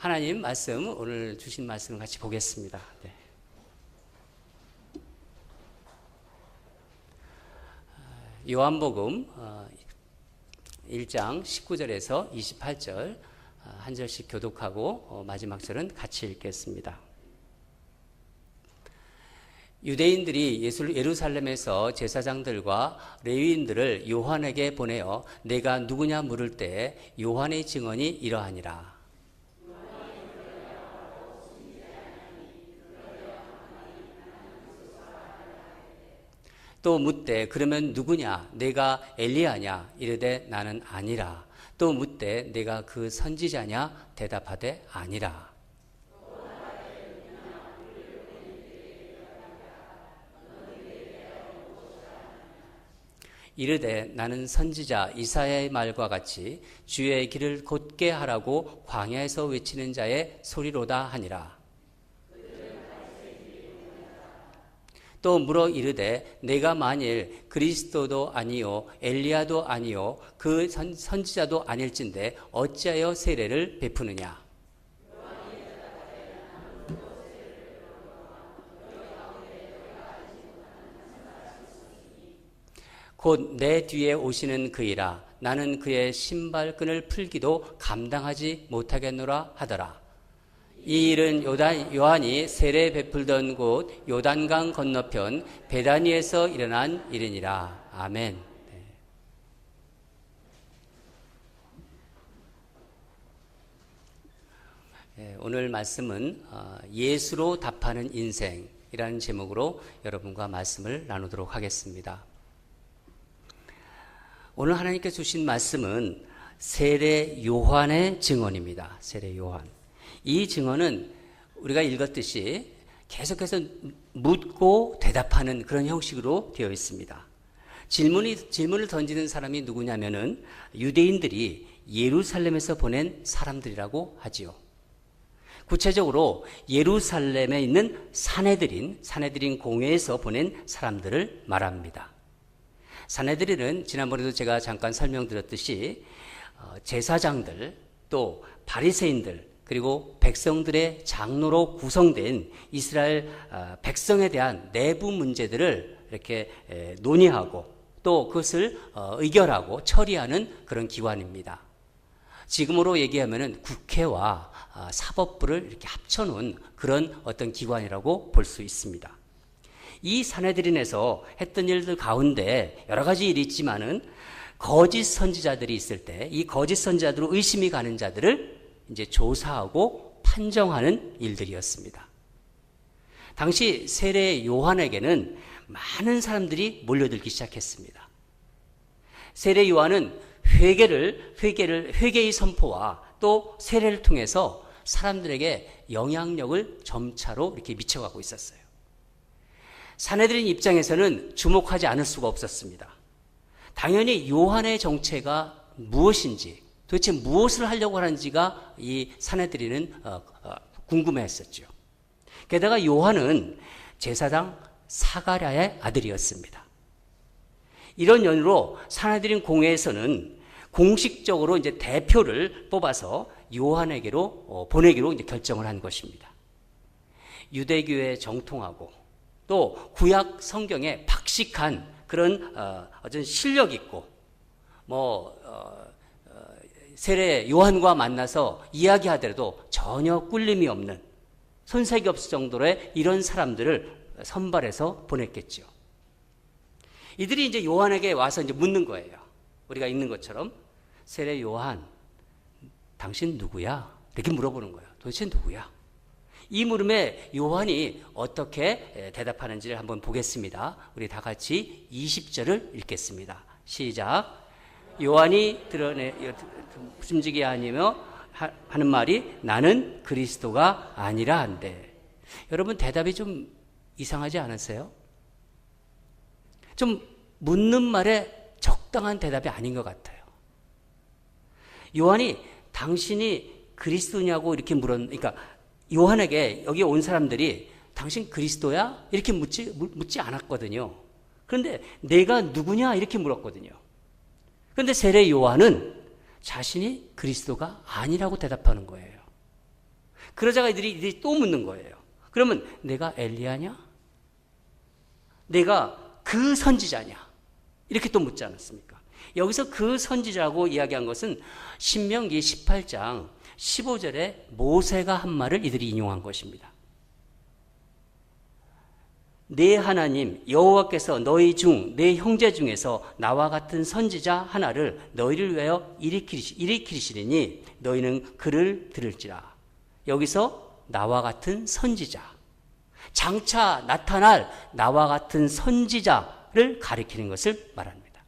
하나님 말씀, 오늘 주신 말씀을 같이 보겠습니다. 네. 요한복음 1장 19절에서 28절 한 절씩 교독하고 마지막 절은 같이 읽겠습니다. 유대인들이 예루살렘에서 제사장들과 레위인들을 요한에게 보내어 내가 누구냐 물을 때 요한의 증언이 이러하니라. 또 묻되 그러면 누구냐? 내가 엘리야냐? 이르되 나는 아니라. 또 묻되 내가 그 선지자냐? 대답하되 아니라. 이르되 나는 선지자 이사야의 말과 같이 주의 길을 곧게 하라고 광야에서 외치는 자의 소리로다 하니라. 또 물어 이르되 내가 만일 그리스도도 아니요 엘리야도 아니요 그 선지자도 아닐진데 어찌하여 세례를 베푸느냐. 곧 내 뒤에 오시는 그이라. 나는 그의 신발끈을 풀기도 감당하지 못하겠노라 하더라. 이 일은 요한이 세례 베풀던 곳 요단강 건너편 베다니에서 일어난 일이니라. 아멘. 네. 오늘 말씀은 예수로 답하는 인생이라는 제목으로 여러분과 말씀을 나누도록 하겠습니다. 오늘 하나님께서 주신 말씀은 세례 요한의 증언입니다. 세례 요한. 이 증언은 우리가 읽었듯이 계속해서 묻고 대답하는 그런 형식으로 되어 있습니다. 질문을 던지는 사람이 누구냐면은 유대인들이 예루살렘에서 보낸 사람들이라고 하지요. 구체적으로 예루살렘에 있는 사내들인 공회에서 보낸 사람들을 말합니다. 사내들인은 지난번에도 제가 잠깐 설명드렸듯이 제사장들 또 바리새인들 그리고 백성들의 장로로 구성된 이스라엘 백성에 대한 내부 문제들을 이렇게 논의하고 또 그것을 의결하고 처리하는 그런 기관입니다. 지금으로 얘기하면은 국회와 사법부를 이렇게 합쳐놓은 그런 어떤 기관이라고 볼 수 있습니다. 이 사내들인에서 했던 일들 가운데 여러 가지 일이 있지만은 거짓 선지자들이 있을 때 이 거짓 선지자들로 의심이 가는 자들을 이제 조사하고 판정하는 일들이었습니다. 당시 세례 요한에게는 많은 사람들이 몰려들기 시작했습니다. 세례 요한은 회개의 선포와 또 세례를 통해서 사람들에게 영향력을 점차로 이렇게 미쳐가고 있었어요. 사내들인 입장에서는 주목하지 않을 수가 없었습니다. 당연히 요한의 정체가 무엇인지 도대체 무엇을 하려고 하는지가 이 사내들이는 궁금해했었죠. 게다가 요한은 제사장 사가랴의 아들이었습니다. 이런 연유로 사내들인 공회에서는 공식적으로 이제 대표를 뽑아서 요한에게로 보내기로 이제 결정을 한 것입니다. 유대교에 정통하고 또 구약 성경에 박식한 그런 어떤 실력 있고 세례 요한과 만나서 이야기하더라도 전혀 꿀림이 없는 손색이 없을 정도의 이런 사람들을 선발해서 보냈겠죠. 이들이 이제 요한에게 와서 이제 묻는 거예요. 우리가 읽는 것처럼 세례 요한, 당신 누구야? 이렇게 물어보는 거예요. 도대체 누구야? 이 물음에 요한이 어떻게 대답하는지를 한번 보겠습니다. 우리 다 같이 20절을 읽겠습니다. 시작. 요한이 숨지게 아니며 하는 말이 나는 그리스도가 아니라 한데. 여러분 대답이 좀 이상하지 않으세요? 좀 묻는 말에 적당한 대답이 아닌 것 같아요. 요한이 당신이 그리스도냐고 이렇게 그러니까 요한에게 여기 온 사람들이 당신 그리스도야? 이렇게 묻지 않았거든요. 그런데 내가 누구냐? 이렇게 물었거든요. 그런데 세례 요한은 자신이 그리스도가 아니라고 대답하는 거예요. 그러자가 이들이 또 묻는 거예요. 그러면 내가 엘리야냐? 내가 그 선지자냐? 이렇게 또 묻지 않았습니까? 여기서 그 선지자라고 이야기한 것은 신명기 18장 15절에 모세가 한 말을 이들이 인용한 것입니다. 내 하나님 여호와께서 너희 중 내 형제 중에서 나와 같은 선지자 하나를 너희를 위하여 일으키시리니 너희는 그를 들을지라. 여기서 나와 같은 선지자, 장차 나타날 나와 같은 선지자를 가리키는 것을 말합니다.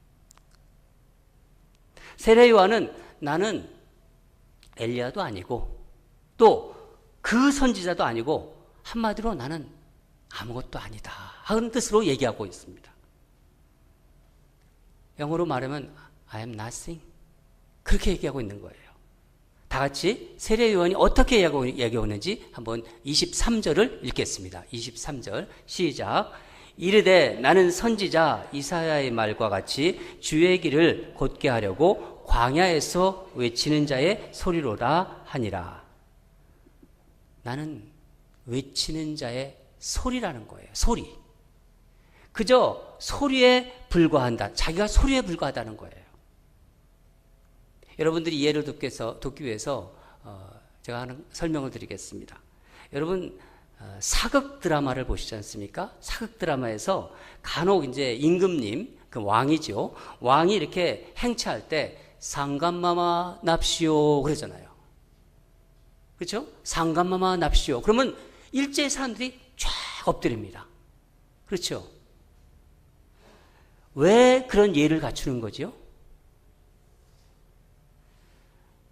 세례 요한은 나는 엘리야도 아니고 또 그 선지자도 아니고 한마디로 나는 아무것도 아니다 하는 뜻으로 얘기하고 있습니다. 영어로 말하면 I am nothing 그렇게 얘기하고 있는 거예요. 다 같이 세례 요한이 어떻게 얘기하고 있는지 한번 23절을 읽겠습니다. 23절 시작. 이르되 나는 선지자 이사야의 말과 같이 주의 길을 곧게 하려고 광야에서 외치는 자의 소리로다 하니라. 나는 외치는 자의 소리라는 거예요. 소리. 그저 소리에 불과한다. 자기가 소리에 불과하다는 거예요. 여러분들이 이해를 돕기 위해서 제가 하는 설명을 드리겠습니다. 여러분 사극 드라마를 보시지 않습니까? 사극 드라마에서 간혹 이제 임금님, 그 왕이죠. 왕이 이렇게 행차할 때 상감마마 납시오 그러잖아요. 그렇죠? 상감마마 납시오. 그러면 일제히 사람들이 쫙 엎드립니다. 그렇죠? 왜 그런 예를 갖추는 거죠?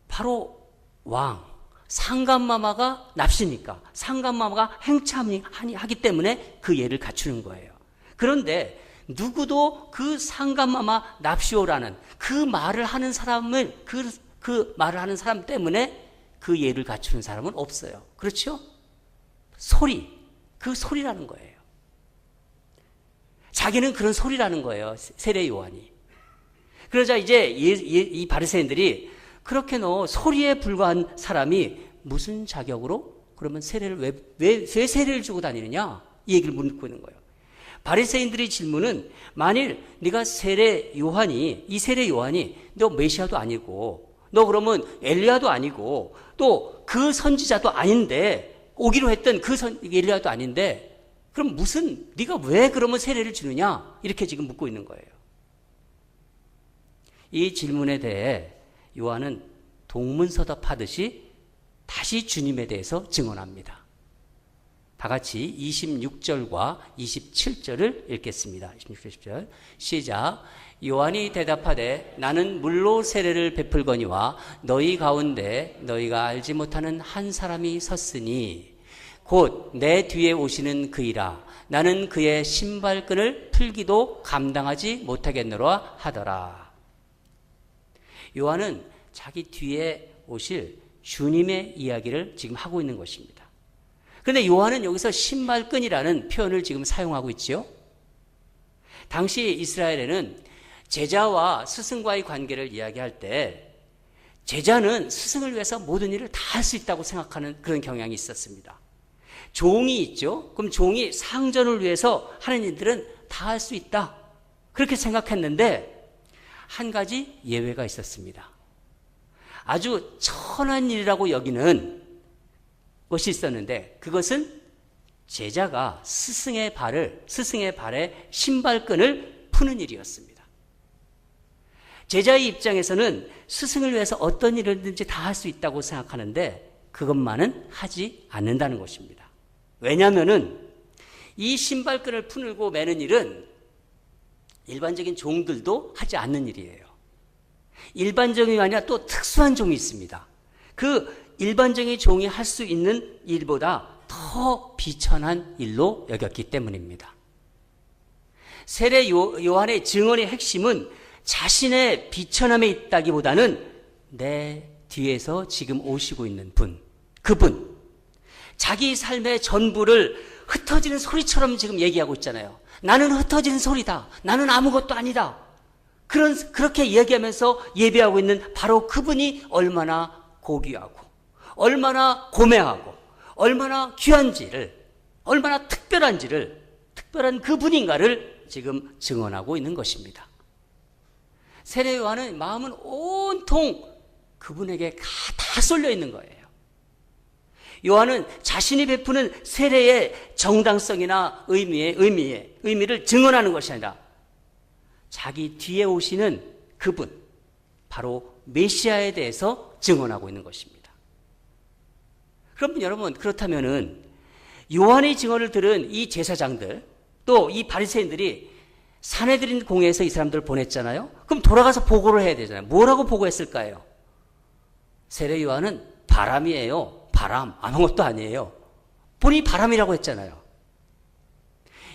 바로 왕, 상감마마가 납시니까 상감마마가 행차하기 때문에 그 예를 갖추는 거예요. 그런데 누구도 그 상감마마 납시오라는 그 말을 하는 사람을 그 말을 하는 사람 때문에 그 예를 갖추는 사람은 없어요. 그렇죠? 소리, 그 소리라는 거예요. 자기는 그런 소리라는 거예요. 세례 요한이. 그러자 이제 이 바리새인들이 그렇게 소리에 불과한 사람이 무슨 자격으로 그러면 세례를 왜 세례를 주고 다니느냐? 이 얘기를 묻고 있는 거예요. 바리새인들의 질문은 만일 네가 이 세례 요한이 너 메시아도 아니고 너 그러면 엘리야도 아니고 또 그 선지자도 아닌데 오기로 했던 그 엘리야도 아닌데 그럼 네가 왜 그러면 세례를 주느냐? 이렇게 지금 묻고 있는 거예요. 이 질문에 대해 요한은 동문서답하듯이 다시 주님에 대해서 증언합니다. 다 같이 26절과 27절을 읽겠습니다. 26절 시작. 요한이 대답하되 나는 물로 세례를 베풀거니와 너희 가운데 너희가 알지 못하는 한 사람이 섰으니 곧 내 뒤에 오시는 그이라. 나는 그의 신발끈을 풀기도 감당하지 못하겠노라 하더라. 요한은 자기 뒤에 오실 주님의 이야기를 지금 하고 있는 것입니다. 그런데 요한은 여기서 신발끈이라는 표현을 지금 사용하고 있지요. 당시 이스라엘에는 제자와 스승과의 관계를 이야기할 때 제자는 스승을 위해서 모든 일을 다 할 수 있다고 생각하는 그런 경향이 있었습니다. 종이 있죠. 그럼 종이 상전을 위해서 하는 일들은 다 할 수 있다. 그렇게 생각했는데 한 가지 예외가 있었습니다. 아주 천한 일이라고 여기는 것이 있었는데 그것은 제자가 스승의 발에 신발끈을 푸는 일이었습니다. 제자의 입장에서는 스승을 위해서 어떤 일이든지 다 할 수 있다고 생각하는데 그것만은 하지 않는다는 것입니다. 왜냐하면은 이 신발끈을 풀고 매는 일은 일반적인 종들도 하지 않는 일이에요. 일반적인 게 아니라 또 특수한 종이 있습니다. 그 일반적인 종이 할 수 있는 일보다 더 비천한 일로 여겼기 때문입니다. 세례 요한의 증언의 핵심은 자신의 비천함에 있다기보다는 내 뒤에서 지금 오시고 있는 그분, 자기 삶의 전부를 흩어지는 소리처럼 지금 얘기하고 있잖아요. 나는 흩어지는 소리다. 나는 아무것도 아니다. 그렇게 이야기하면서 예배하고 있는 바로 그분이 얼마나 고귀하고 얼마나 고매하고 얼마나 귀한지를, 얼마나 특별한 그분인가를 지금 증언하고 있는 것입니다. 세례 요한은 마음은 온통 그분에게 다 쏠려 있는 거예요. 요한은 자신이 베푸는 세례의 정당성이나 의미를 증언하는 것이 아니라 자기 뒤에 오시는 그분, 바로 메시아에 대해서 증언하고 있는 것입니다. 그럼 여러분, 그렇다면은 요한의 증언을 들은 이 제사장들, 또 이 바리새인들이 산헤드린 공회에서 이 사람들을 보냈잖아요. 그럼 돌아가서 보고를 해야 되잖아요. 뭐라고 보고했을까요? 세례 요한은 바람이에요. 바람, 아무것도 아니에요. 본인이 바람이라고 했잖아요.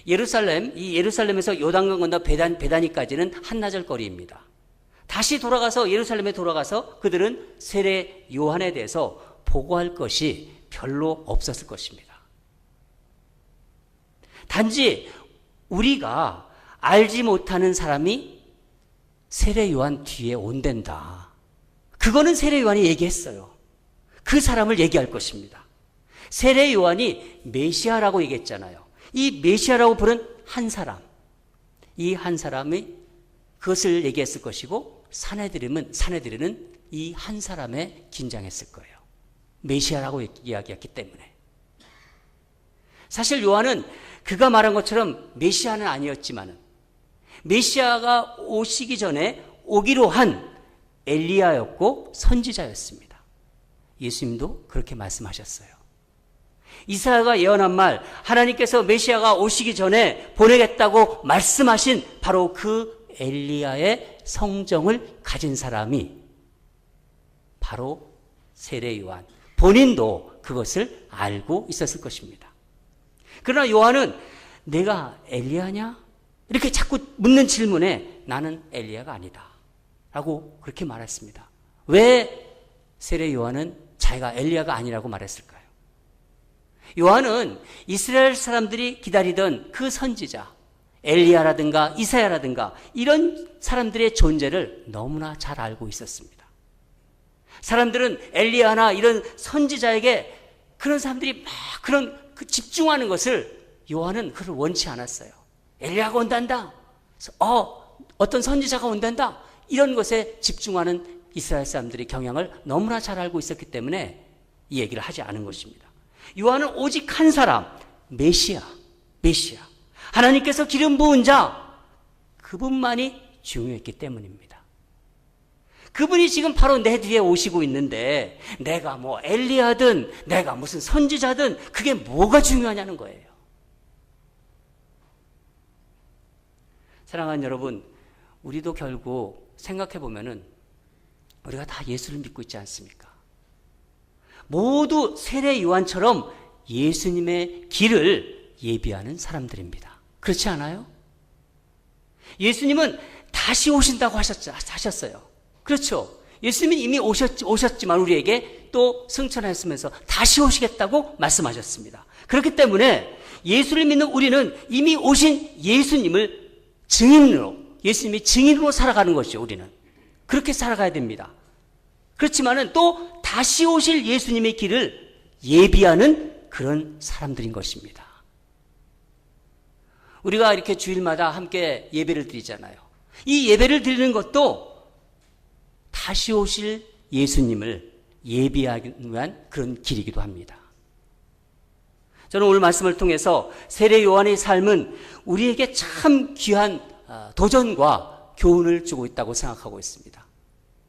예루살렘에서 요단강 건너 베다니까지는 한나절 거리입니다. 다시 돌아가서 예루살렘에 돌아가서 그들은 세례 요한에 대해서 보고할 것이 별로 없었을 것입니다. 단지 우리가 알지 못하는 사람이 세례 요한 뒤에 온댄다. 그거는 세례 요한이 얘기했어요. 그 사람을 얘기할 것입니다. 세례 요한이 메시아라고 얘기했잖아요. 이 메시아라고 부른 한 사람, 이 한 사람이 그것을 얘기했을 것이고 산헤드린은 이 한 사람에 긴장했을 거예요. 메시아라고 이야기했기 때문에. 사실 요한은 그가 말한 것처럼 메시아는 아니었지만 메시아가 오시기 전에 오기로 한 엘리야였고 선지자였습니다. 예수님도 그렇게 말씀하셨어요. 이사야가 예언한 말, 하나님께서 메시아가 오시기 전에 보내겠다고 말씀하신 바로 그 엘리야의 성정을 가진 사람이 바로 세례 요한, 본인도 그것을 알고 있었을 것입니다. 그러나 요한은 내가 엘리야냐? 이렇게 자꾸 묻는 질문에 나는 엘리야가 아니다 라고 그렇게 말했습니다. 왜 세례 요한은 자기가 엘리야가 아니라고 말했을까요? 요한은 이스라엘 사람들이 기다리던 그 선지자 엘리야라든가 이사야라든가 이런 사람들의 존재를 너무나 잘 알고 있었습니다. 사람들은 엘리야나 이런 선지자에게 그런 사람들이 막 집중하는 것을 요한은 그걸 원치 않았어요. 엘리야가 온단다. 어떤 선지자가 온단다. 이런 것에 집중하는 이스라엘 사람들의 경향을 너무나 잘 알고 있었기 때문에 이 얘기를 하지 않은 것입니다. 요한은 오직 한 사람, 메시아. 하나님께서 기름 부은 자, 그분만이 중요했기 때문입니다. 그분이 지금 바로 내 뒤에 오시고 있는데 내가 뭐 엘리야든 내가 무슨 선지자든 그게 뭐가 중요하냐는 거예요. 사랑하는 여러분, 우리도 결국 생각해 보면은 우리가 다 예수를 믿고 있지 않습니까? 모두 세례 요한처럼 예수님의 길을 예비하는 사람들입니다. 그렇지 않아요? 예수님은 다시 오신다고 하셨어요. 그렇죠? 예수님은 이미 오셨지만 우리에게 또 승천하셨으면서 다시 오시겠다고 말씀하셨습니다. 그렇기 때문에 예수를 믿는 우리는 이미 오신 예수님이 증인으로 살아가는 것이죠. 우리는 그렇게 살아가야 됩니다. 그렇지만은 또 다시 오실 예수님의 길을 예비하는 그런 사람들인 것입니다. 우리가 이렇게 주일마다 함께 예배를 드리잖아요. 이 예배를 드리는 것도 다시 오실 예수님을 예비하기 위한 그런 길이기도 합니다. 저는 오늘 말씀을 통해서 세례 요한의 삶은 우리에게 참 귀한 도전과 교훈을 주고 있다고 생각하고 있습니다.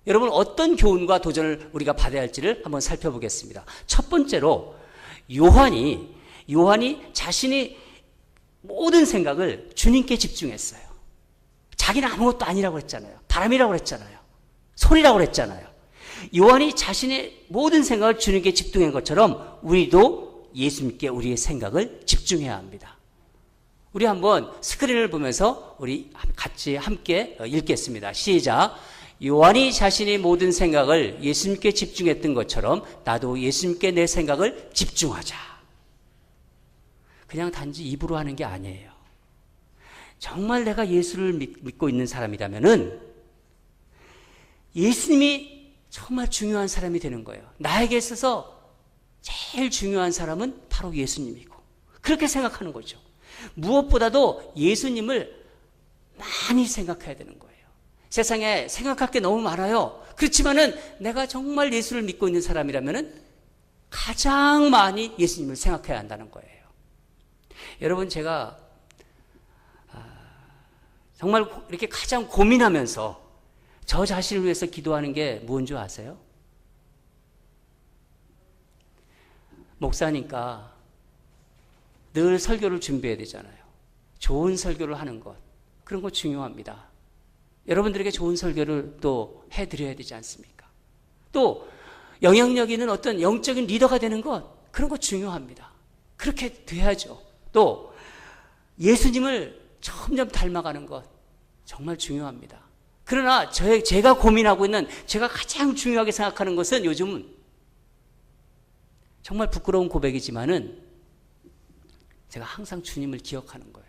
여러분, 어떤 교훈과 도전을 우리가 받아야 할지를 한번 살펴보겠습니다. 첫 번째로 요한이 자신이 모든 생각을 주님께 집중했어요. 자기는 아무것도 아니라고 했잖아요. 바람이라고 했잖아요. 소리라고 했잖아요. 요한이 자신의 모든 생각을 주님께 집중한 것처럼 우리도 예수님께 우리의 생각을 집중해야 합니다. 우리 한번 스크린을 보면서 우리 같이 함께 읽겠습니다. 시작. 요한이 자신의 모든 생각을 예수님께 집중했던 것처럼 나도 예수님께 내 생각을 집중하자. 그냥 단지 입으로 하는 게 아니에요. 정말 내가 예수를 믿고 있는 사람이라면은 예수님이 정말 중요한 사람이 되는 거예요. 나에게 있어서 제일 중요한 사람은 바로 예수님이고, 그렇게 생각하는 거죠. 무엇보다도 예수님을 많이 생각해야 되는 거예요. 세상에 생각할 게 너무 많아요. 그렇지만은 내가 정말 예수를 믿고 있는 사람이라면은 가장 많이 예수님을 생각해야 한다는 거예요. 여러분, 제가 정말 이렇게 가장 고민하면서 저 자신을 위해서 기도하는 게 뭔 줄 아세요? 목사니까 늘 설교를 준비해야 되잖아요. 좋은 설교를 하는 것, 그런 거 중요합니다. 여러분들에게 좋은 설교를 또 해드려야 되지 않습니까? 또 영향력 있는 어떤 영적인 리더가 되는 것, 그런 거 중요합니다. 그렇게 돼야죠. 또 예수님을 점점 닮아가는 것, 정말 중요합니다. 그러나 제가 고민하고 있는, 제가 가장 중요하게 생각하는 것은 요즘은 정말 부끄러운 고백이지만은 제가 항상 주님을 기억하는 거예요.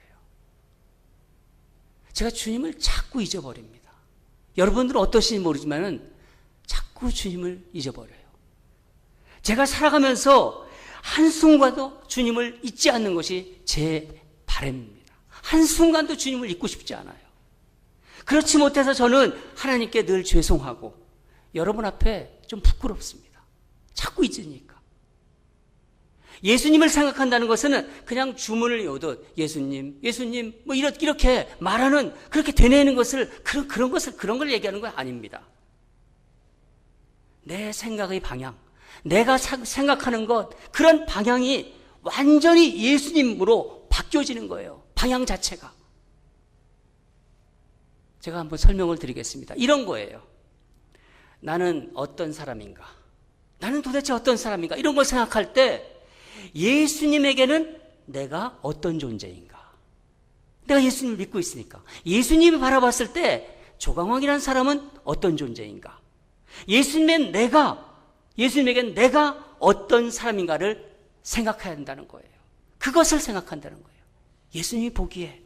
제가 주님을 자꾸 잊어버립니다. 여러분들은 어떠신지 모르지만은 자꾸 주님을 잊어버려요. 제가 살아가면서 한순간도 주님을 잊지 않는 것이 제 바람입니다. 한순간도 주님을 잊고 싶지 않아요. 그렇지 못해서 저는 하나님께 늘 죄송하고 여러분 앞에 좀 부끄럽습니다. 자꾸 잊으니까. 예수님을 생각한다는 것은 그냥 주문을 외우듯 예수님, 예수님 뭐 이렇게 말하는, 그렇게 되뇌는 것을, 그런 걸 얘기하는 건 아닙니다. 내 생각의 방향, 내가 생각하는 것, 그런 방향이 완전히 예수님으로 바뀌어지는 거예요. 방향 자체가. 제가 한번 설명을 드리겠습니다. 이런 거예요. 나는 어떤 사람인가? 나는 도대체 어떤 사람인가? 이런 걸 생각할 때 예수님에게는 내가 어떤 존재인가? 내가 예수님을 믿고 있으니까. 예수님이 바라봤을 때 조강왕이라는 사람은 어떤 존재인가? 예수님에겐 내가 어떤 사람인가를 생각해야 한다는 거예요. 그것을 생각한다는 거예요. 예수님이 보기에.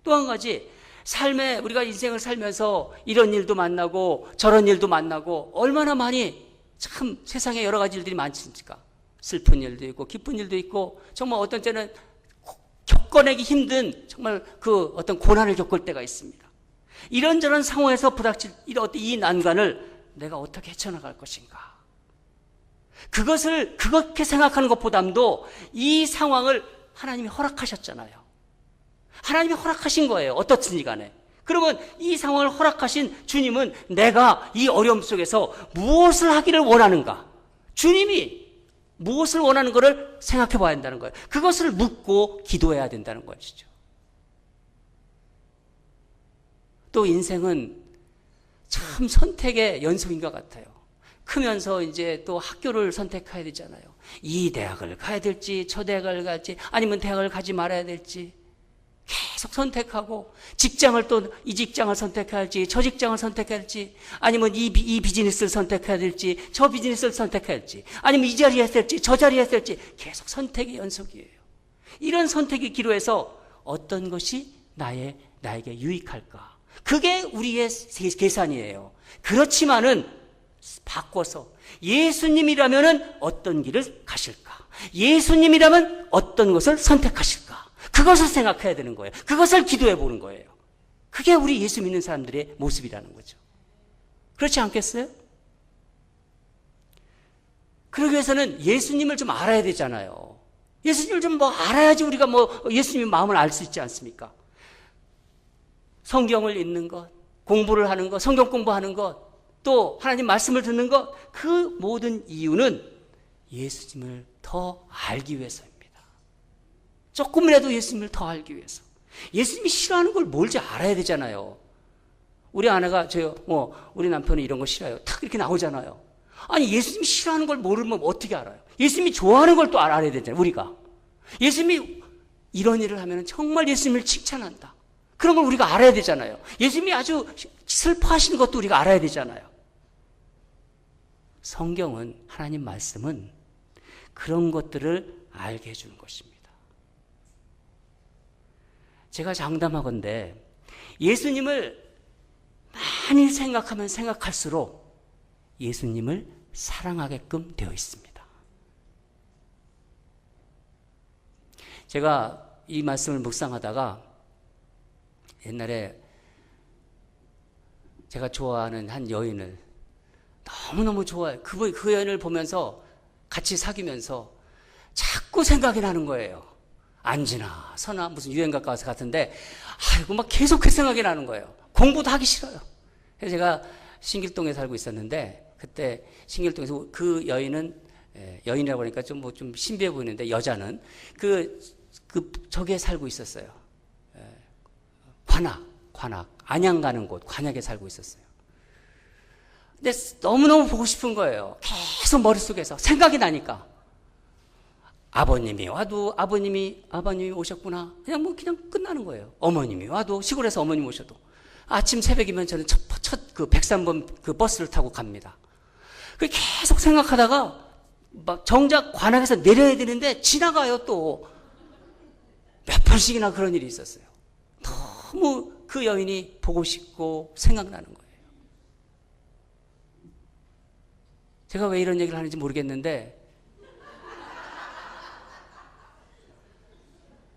또 한 가지, 삶에 우리가 인생을 살면서 이런 일도 만나고 저런 일도 만나고 얼마나 많이, 참 세상에 여러 가지 일들이 많습니까? 슬픈 일도 있고 기쁜 일도 있고, 정말 어떤 때는 겪어내기 힘든 정말 그 어떤 고난을 겪을 때가 있습니다. 이런저런 상황에서 부닥칠 이 난관을 내가 어떻게 헤쳐나갈 것인가? 그렇게 생각하는 것보다도 이 상황을 하나님이 허락하셨잖아요. 하나님이 허락하신 거예요. 어떻든지 간에. 그러면 이 상황을 허락하신 주님은 내가 이 어려움 속에서 무엇을 하기를 원하는가? 주님이 무엇을 원하는 것을 생각해 봐야 한다는 거예요. 그것을 묻고 기도해야 된다는 것이죠. 또 인생은 참 선택의 연속인 것 같아요. 크면서 이제 또 학교를 선택해야 되잖아요. 이 대학을 가야 될지, 저 대학을 갈지, 아니면 대학을 가지 말아야 될지 계속 선택하고, 직장을 또 이 직장을 선택해야 할지, 저 직장을 선택해야 할지, 아니면 이 비즈니스를 선택해야 될지, 저 비즈니스를 선택해야 할지, 아니면 이 자리에 했을 지, 저 자리에 했을 지, 계속 선택의 연속이에요. 이런 선택의 기로에서 어떤 것이 나에게 유익할까? 그게 우리의 계산이에요. 그렇지만은 바꿔서 예수님이라면은 어떤 길을 가실까? 예수님이라면 어떤 것을 선택하실까? 그것을 생각해야 되는 거예요. 그것을 기도해 보는 거예요. 그게 우리 예수 믿는 사람들의 모습이라는 거죠. 그렇지 않겠어요? 그러기 위해서는 예수님을 좀 알아야 되잖아요. 예수님을 좀 알아야지 우리가 예수님의 마음을 알 수 있지 않습니까? 성경을 읽는 것, 공부를 하는 것, 성경 공부하는 것, 또 하나님 말씀을 듣는 것, 그 모든 이유는 예수님을 더 알기 위해서입니다. 조금이라도 예수님을 더 알기 위해서. 예수님이 싫어하는 걸 뭘지 알아야 되잖아요. 우리 아내가 우리 남편은 이런 거 싫어요. 탁 이렇게 나오잖아요. 아니, 예수님이 싫어하는 걸 모르면 어떻게 알아요? 예수님이 좋아하는 걸 또 알아야 되잖아요, 우리가. 예수님이 이런 일을 하면 정말 예수님을 칭찬한다. 그런 걸 우리가 알아야 되잖아요. 예수님이 아주 슬퍼하시는 것도 우리가 알아야 되잖아요. 성경은, 하나님 말씀은 그런 것들을 알게 해주는 것입니다. 제가 장담하건대 예수님을 많이 생각하면 생각할수록 예수님을 사랑하게끔 되어 있습니다. 제가 이 말씀을 묵상하다가 옛날에 제가 좋아하는 한 여인을 너무너무 좋아해요. 그 여인을 보면서 같이 사귀면서 자꾸 생각이 나는 거예요. 안지나 서나 무슨 유행가 가수 같은데 아이고 막 계속 생각이 나는 거예요. 공부도 하기 싫어요. 그래서 제가 신길동에 살고 있었는데 그때 신길동에서 그 여인은 여인이라고 하니까 좀 신비해 보이는데 여자는 저기에 살고 있었어요. 관악 안양 가는 곳 관악에 살고 있었어요. 근데 너무너무 보고 싶은 거예요. 계속 머릿속에서 생각이 나니까 아버님이 와도 아버님이 오셨구나. 그냥 끝나는 거예요. 어머님이 와도 시골에서 어머님 오셔도 아침 새벽이면 저는 첫 그 103번 그 버스를 타고 갑니다. 그 계속 생각하다가 막 정작 관악에서 내려야 되는데 지나가요. 또 몇 번씩이나 그런 일이 있었어요. 너무 그 여인이 보고 싶고 생각나는 거예요. 제가 왜 이런 얘기를 하는지 모르겠는데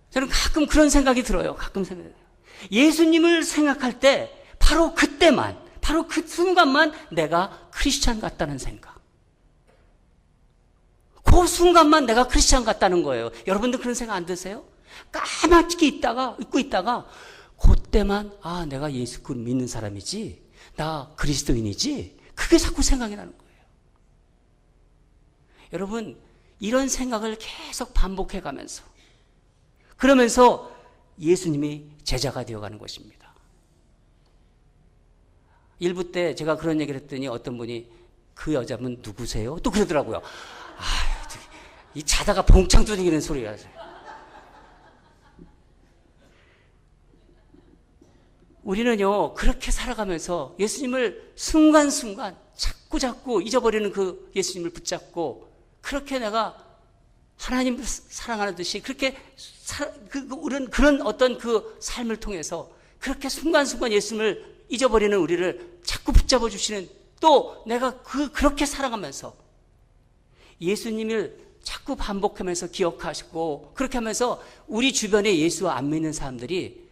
저는 가끔 그런 생각이 들어요. 가끔 생각해요. 예수님을 생각할 때 바로 그때만, 바로 그 순간만 내가 크리스찬 같다는 생각. 그 순간만 내가 크리스찬 같다는 거예요. 여러분들 그런 생각 안 드세요? 까맣게 잊고 있다가 그때만 내가 예수 믿는 사람이지, 나 그리스도인이지, 그게 자꾸 생각이 나는 거예요. 여러분 이런 생각을 계속 반복해 가면서 그러면서 예수님이 제자가 되어가는 것입니다. 일부 때 제가 그런 얘기를 했더니 어떤 분이 그 여자분 누구세요? 또 그러더라고요. 이 자다가 봉창 두드리는 소리가 나요. 우리는요 그렇게 살아가면서 예수님을 순간순간 자꾸 잊어버리는 그 예수님을 붙잡고 그렇게 내가 하나님 사랑하는 듯이 그렇게 그런 어떤 그 삶을 통해서 그렇게 순간순간 예수님을 잊어버리는 우리를 자꾸 붙잡아 주시는, 또 내가 그렇게 살아가면서 예수님을 자꾸 반복하면서 기억하시고 그렇게 하면서 우리 주변에 예수 안 믿는 사람들이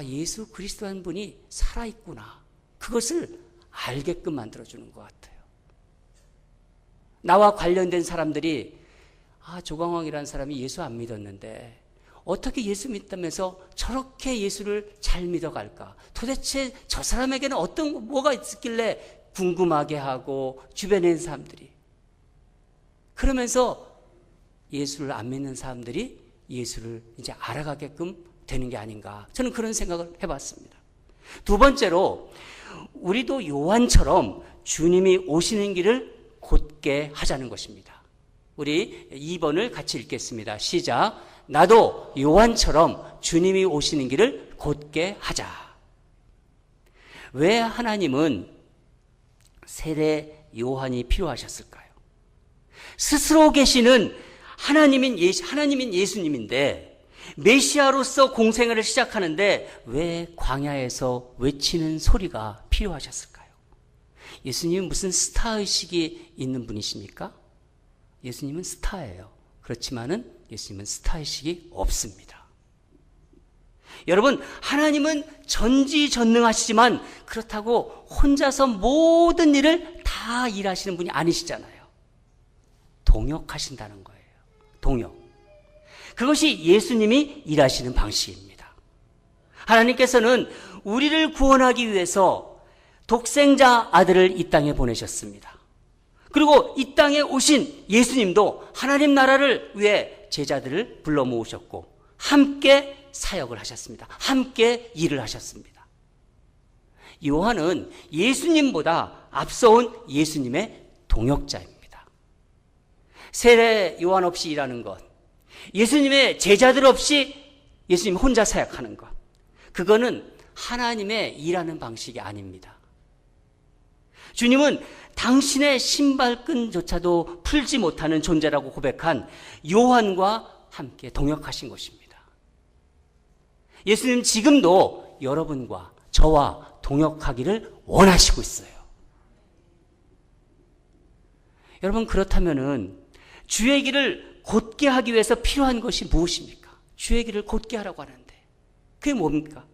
예수 그리스도라는 분이 살아있구나, 그것을 알게끔 만들어주는 것 같아요. 나와 관련된 사람들이 조광황이라는 사람이 예수 안 믿었는데 어떻게 예수 믿다면서 저렇게 예수를 잘 믿어갈까? 도대체 저 사람에게는 뭐가 있었길래 궁금하게 하고 주변에 있는 사람들이. 그러면서 예수를 안 믿는 사람들이 예수를 이제 알아가게끔 되는 게 아닌가. 저는 그런 생각을 해봤습니다. 두 번째로 우리도 요한처럼 주님이 오시는 길을 곧게 하자는 것입니다. 우리 2번을 같이 읽겠습니다. 시작. 나도 요한처럼 주님이 오시는 길을 곧게 하자. 왜 하나님은 세례 요한이 필요하셨을까요? 스스로 계시는 하나님인 예수님인데 메시아로서 공생애를 시작하는데 왜 광야에서 외치는 소리가 필요하셨을까요? 예수님은 무슨 스타의식이 있는 분이십니까? 예수님은 스타예요. 그렇지만은 예수님은 스타의식이 없습니다. 여러분, 하나님은 전지전능하시지만 그렇다고 혼자서 모든 일을 다 일하시는 분이 아니시잖아요. 동역하신다는 거예요. 동역. 그것이 예수님이 일하시는 방식입니다. 하나님께서는 우리를 구원하기 위해서 독생자 아들을 이 땅에 보내셨습니다. 그리고 이 땅에 오신 예수님도 하나님 나라를 위해 제자들을 불러 모으셨고 함께 사역을 하셨습니다. 함께 일을 하셨습니다. 요한은 예수님보다 앞서온 예수님의 동역자입니다. 세례 요한 없이 일하는 것, 예수님의 제자들 없이 예수님 혼자 사역하는 것, 그거는 하나님의 일하는 방식이 아닙니다. 주님은 당신의 신발끈조차도 풀지 못하는 존재라고 고백한 요한과 함께 동역하신 것입니다. 예수님 지금도 여러분과 저와 동역하기를 원하시고 있어요. 여러분, 그렇다면은 주의 길을 곧게 하기 위해서 필요한 것이 무엇입니까? 주의 길을 곧게 하라고 하는데 그게 뭡니까?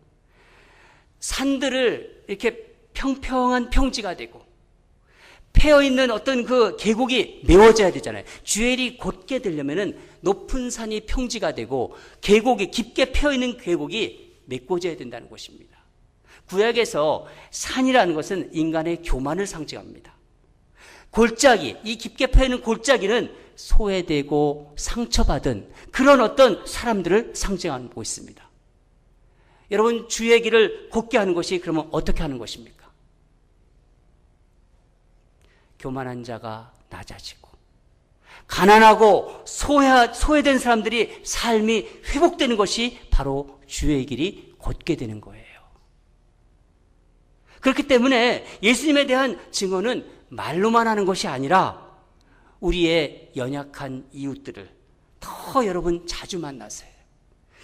산들을 이렇게 평평한 평지가 되고 패어있는 어떤 그 계곡이 메워져야 되잖아요. 주의 길이 곧게 되려면은 높은 산이 평지가 되고 계곡이 깊게 패어있는 계곡이 메꿔져야 된다는 것입니다. 구약에서 산이라는 것은 인간의 교만을 상징합니다. 골짜기, 이 깊게 패어있는 골짜기는 소외되고 상처받은 그런 어떤 사람들을 상징하고 있습니다. 여러분, 주의 길을 곧게 하는 것이 그러면 어떻게 하는 것입니까? 교만한 자가 낮아지고 가난하고 소외된 사람들이 삶이 회복되는 것이 바로 주의 길이 곧게 되는 거예요. 그렇기 때문에 예수님에 대한 증언은 말로만 하는 것이 아니라 우리의 연약한 이웃들을 더 여러분 자주 만나세요.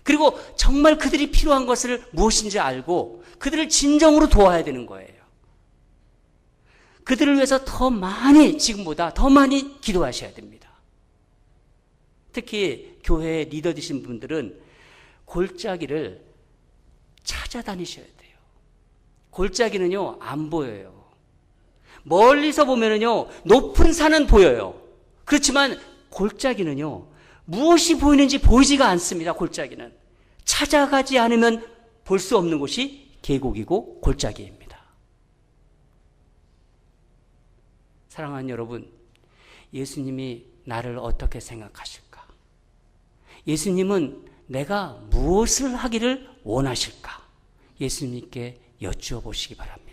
그리고 정말 그들이 필요한 것을 무엇인지 알고 그들을 진정으로 도와야 되는 거예요. 그들을 위해서 더 많이, 지금보다 더 많이 기도하셔야 됩니다. 특히 교회 리더 되신 분들은 골짜기를 찾아다니셔야 돼요. 골짜기는요, 안 보여요. 멀리서 보면은요, 높은 산은 보여요. 그렇지만 골짜기는요, 무엇이 보이는지 보이지가 않습니다. 골짜기는 찾아가지 않으면 볼 수 없는 곳이 계곡이고 골짜기입니다. 사랑하는 여러분, 예수님이 나를 어떻게 생각하실까? 예수님은 내가 무엇을 하기를 원하실까? 예수님께 여쭈어 보시기 바랍니다.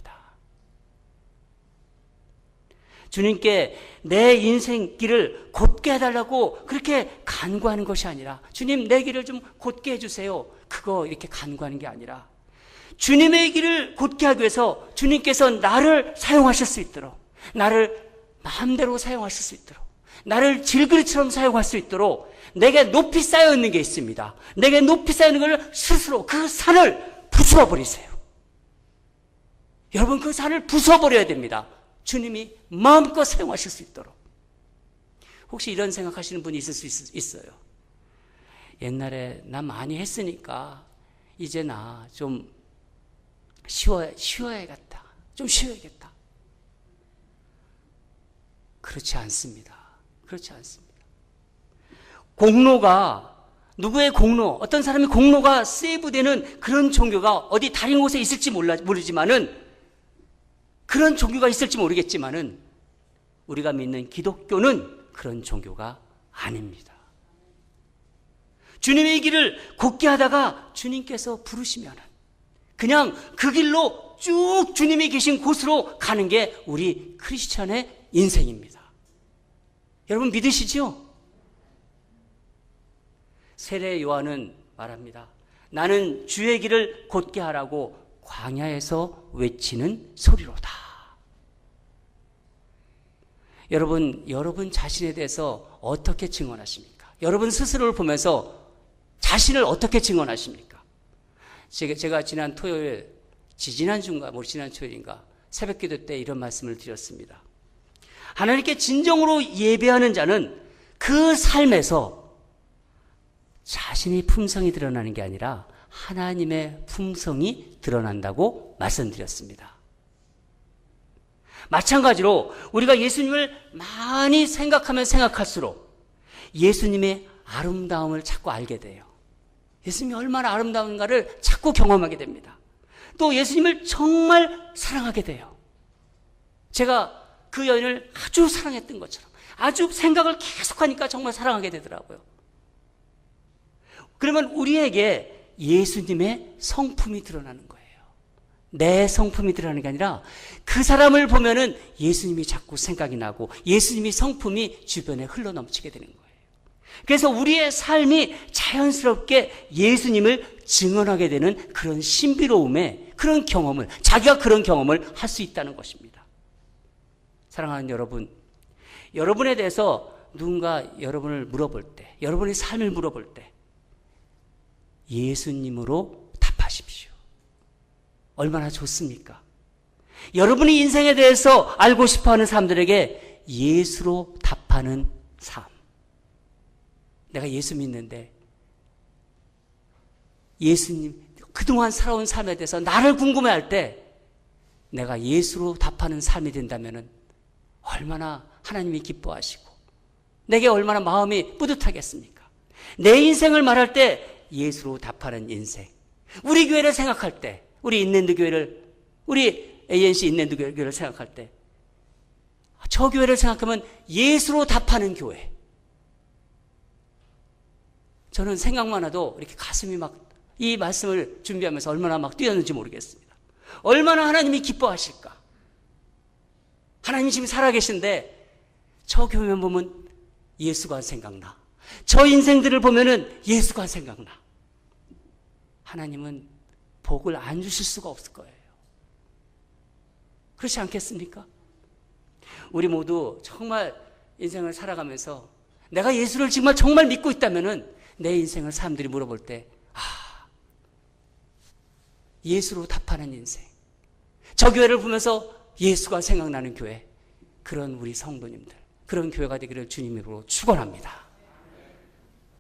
주님께 내 인생 길을 곧게 해달라고 그렇게 간구하는 것이 아니라, 주님 내 길을 좀 곧게 해주세요, 그거 이렇게 간구하는 게 아니라, 주님의 길을 곧게 하기 위해서 주님께서 나를 사용하실 수 있도록, 나를 마음대로 사용하실 수 있도록, 나를 질그릇처럼 사용할 수 있도록 내게 높이 쌓여 있는 게 있습니다. 내게 높이 쌓여 있는 걸 스스로 그 산을 부숴 버리세요. 여러분, 그 산을 부숴 버려야 됩니다. 주님이 마음껏 사용하실 수 있도록. 혹시 이런 생각하시는 분이 있을 수 있어요. 옛날에 나 많이 했으니까 이제 나 좀 쉬어야겠다. 좀 쉬어야겠다. 그렇지 않습니다. 그렇지 않습니다. 공로가, 누구의 공로, 어떤 사람의 공로가 세이브되는 그런 종교가 어디 다른 곳에 있을지 모르지만은, 그런 종교가 있을지 모르겠지만은, 우리가 믿는 기독교는 그런 종교가 아닙니다. 주님의 길을 곧게 하다가 주님께서 부르시면은 그냥 그 길로 쭉 주님이 계신 곳으로 가는 게 우리 크리스천의 인생입니다. 여러분 믿으시죠? 세례 요한은 말합니다. 나는 주의 길을 곧게 하라고 광야에서 외치는 소리로다. 여러분 자신에 대해서 어떻게 증언하십니까? 여러분 스스로를 보면서 자신을 어떻게 증언하십니까? 제가 지난 토요일, 지난 토요일인가 새벽기도 때 이런 말씀을 드렸습니다. 하나님께 진정으로 예배하는 자는 그 삶에서 자신의 품성이 드러나는 게 아니라 하나님의 품성이 드러난다고 말씀드렸습니다. 마찬가지로 우리가 예수님을 많이 생각하면 생각할수록 예수님의 아름다움을 자꾸 알게 돼요. 예수님이 얼마나 아름다운가를 자꾸 경험하게 됩니다. 또 예수님을 정말 사랑하게 돼요. 제가 그 여인을 아주 사랑했던 것처럼 아주 생각을 계속하니까 정말 사랑하게 되더라고요. 그러면 우리에게 예수님의 성품이 드러나는 거예요. 내 성품이 드러나는 게 아니라 그 사람을 보면은 예수님이 자꾸 생각이 나고 예수님의 성품이 주변에 흘러넘치게 되는 거예요. 그래서 우리의 삶이 자연스럽게 예수님을 증언하게 되는 그런 신비로움의 그런 경험을, 자기가 그런 경험을 할 수 있다는 것입니다. 사랑하는 여러분, 여러분에 대해서 누군가 여러분을 물어볼 때, 여러분의 삶을 물어볼 때 예수님으로 답하십시오. 얼마나 좋습니까? 여러분의 인생에 대해서 알고 싶어하는 사람들에게 예수로 답하는 삶. 내가 예수 믿는데 예수님 그동안 살아온 삶에 대해서 나를 궁금해할 때 내가 예수로 답하는 삶이 된다면 얼마나 하나님이 기뻐하시고 내게 얼마나 마음이 뿌듯하겠습니까? 내 인생을 말할 때 예수로 답하는 인생. 우리 교회를 생각할 때, 우리 인랜드 교회를, 우리 ANC 인랜드 교회를 생각할 때, 저 교회를 생각하면 예수로 답하는 교회. 저는 생각만 해도 이렇게 가슴이 막 이 말씀을 준비하면서 얼마나 막 뛰었는지 모르겠습니다. 얼마나 하나님이 기뻐하실까? 하나님 지금 살아계신데 저 교회만 보면 예수가 생각나. 저 인생들을 보면은 예수가 생각나. 하나님은 복을 안 주실 수가 없을 거예요. 그렇지 않겠습니까? 우리 모두 정말 인생을 살아가면서 내가 예수를 정말 믿고 있다면은 내 인생을 사람들이 물어볼 때 예수로 답하는 인생. 저 교회를 보면서 예수가 생각나는 교회. 그런 우리 성도님들, 그런 교회가 되기를 주님으로 축원합니다.